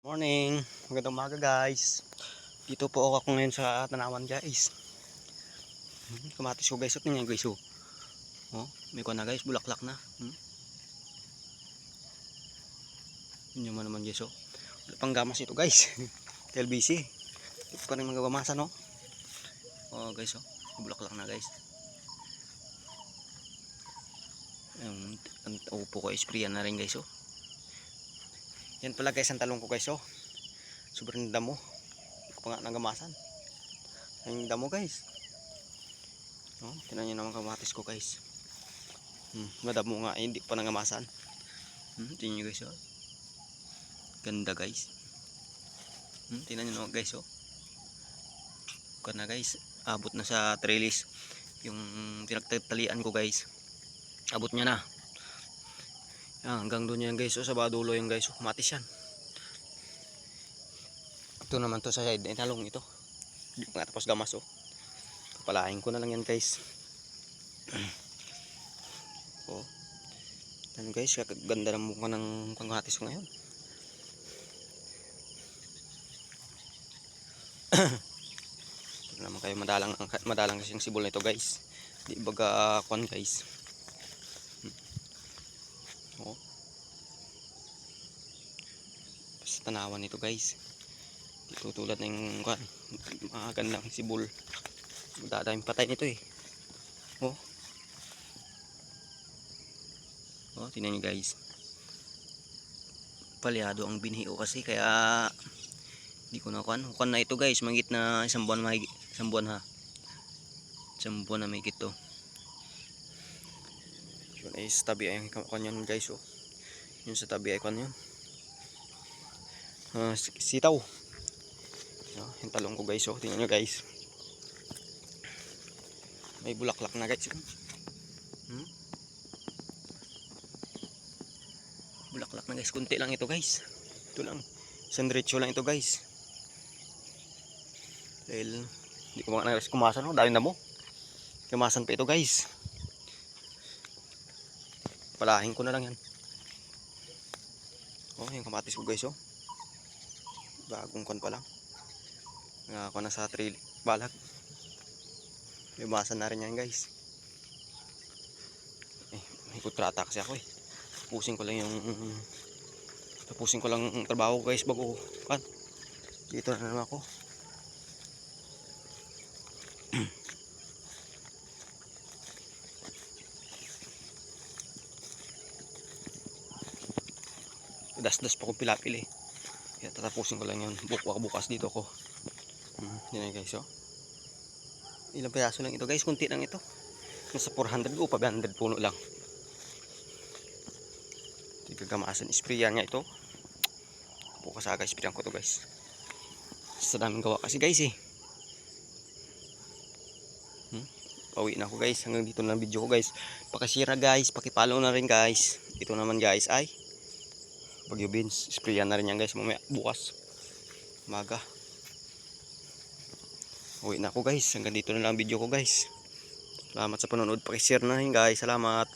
Morning, magandang umaga guys. Dito po ako ngayon sa tanawan guys. Kamatis ko guys, at ninyo guys oh. Oh, may kuha na guys, bulaklak na. Yun yung naman guys oh. Wala pang gamas ito guys. TLBC. Ito pa rin magagamasan oh. Oh guys oh, bulaklak na guys. Ang upo ko, sprayan na rin guys oh. Yan pala guys ang talong ko guys oh. Sobrang damo. Hindi ko pa nga nagamasan. Ang damo guys. Oh, tinan nyo naman kamatis ko guys. Madamo nga, hindi pa nangamasan. Tingnan nyo guys oh. Ganda guys. Tingnan nyo naman guys oh. Bukan na guys, abot na sa trellis yung tinagtatalian ko guys. Abot niya na. Yan, hanggang doon yan guys oh, sa badulo yung guys oh. Kamatis yan. Ito naman to sa side, talong ito. Hindi pa nga tapos gamas oh. Palahin ko na lang yan guys. Oh. Yan guys, ganda ng mukha ng kamatis ko ngayon. Ito naman kayo, madalang kasi yung sibol na ito guys. Di baga kwan guys. Oh. Basta tanawan nito guys. Ito tulad ng kwan, magandang sibol. Dadaming patay nito eh. Oh. Oh, tingnan niyo guys. Palyado ang binhi ko kasi kaya hindi ko na kuan. Kuan na ito guys, mangit na isang buwan mahigit, isang buwan ha. Isang buwan na mahigit to. Yun ay sa tabi ay kuan yun guys oh. Yun sa tabi ay kuan yun. Sitaw. Yung talong ko guys oh, tingnan niyo guys. May bulaklak na guys. Bulaklak na guys, kunti lang ito guys. Ito lang, isang diretso lang ito guys. Dahil hindi ko mga kumasan no, dahil na mo. Kumasan pa ito guys. Palahin ko na lang yan. Oh, yung kamatis ko guys oh. Bagong kon pa lang. Ako na sa trail balag. Lumasan na rin yan guys. May kutrata kasi ako eh. Tapusin ko lang ang trabaho ko guys bago kan. Dito na naman ako. Das pa ko pilapil eh. Kaya tatapusin ko lang yun. Bukas dito ko. Yan guys oh. Ilang piraso lang ito guys, kunti lang ito. Nasa 400 o 500 puno lang. Gagamasan, sprayan nga ito. Bukas aga sprayan ko to guys. Sa daming gawa kasi guys eh. Pauwi na ako guys. Hanggang dito na ang video ko guys. Pakishare guys, pakipollow na rin guys. Ito naman guys ay Bagyo beans. Sprayan na rin yan guys mamaya bukas umaga. Uwi na ako guys. Hanggang dito na lang ang video ko guys. Salamat sa panonood. Pakishare na rin guys. Salamat.